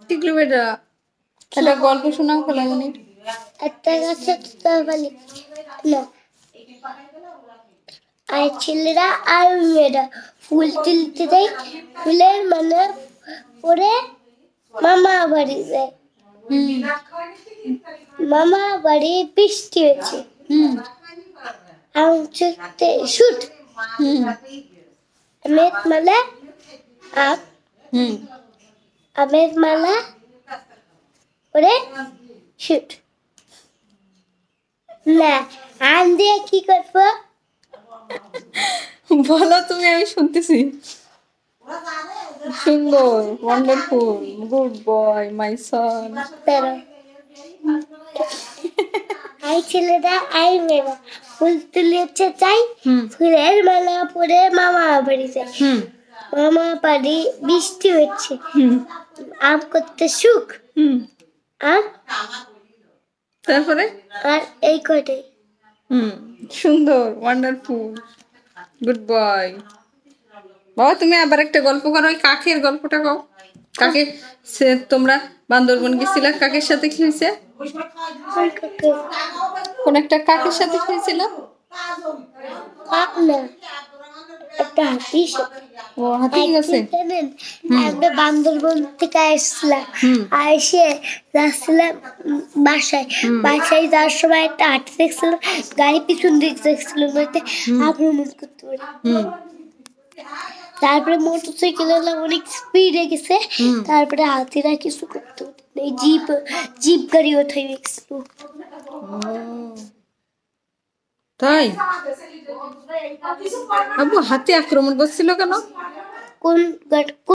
টিকলু বেটা একটা গল্প শোনাও খালামণি। একটা গাছে তোতাপালি না আর ছেলেরা আর মেয়েরা ফুল তুলতে দেয়, ফুলের মানে পরে মামা বাড়ি যায়। মামা বাড়ি বৃষ্টি হয়েছে, চুক্তি শুট আমের মালা আম আমের মালা পরে শুট না আম দিয়ে কি করবো বলো তুমি, আমি শুনতেছি। সুন্দর, wonderful, good boy my Son. I ছেলেরা আই মেয়েরা ফুল তুলেছে চাই, ফুলের মালা পরে মামা বাড়ি যায়। মামা বাড়ি বৃষ্টি হচ্ছে, আম করতে সুখ আর তারপরে আর এই কটাই। সুন্দর, ওয়ান্ডারফুল, গুড বয়। বাবা তুমি আবার একটা গল্প করো, ওই কাকের গল্পটা কও। কাকে তোমরা বান্দরবন গেছিলা, কাকের সাথে কি হয়েছে? কোন একটা কাকের সাথে খেয়েছিল? কাক না, একটা হাতি। ও হাতি গেছে। আমরা বান্দরবন থেকে আসছিলাম, এসে যাচ্ছিলাম বাসায়। বাসায় যাওয়ার সময় একটা হাতি দেখছিলাম, গাড়ি পিছন দিকে দেখছিলাম, আক্রমণ করতে পারি। তারপরে মোটরসাইকেল অনেক স্পিডে গেছে, তারপরে হাতিরা কিছু করতে পারে, জিপ গাড়ি ওঠাই গেছিল। তাই আবু হাতি আক্রমণ করছিল কেন? কোন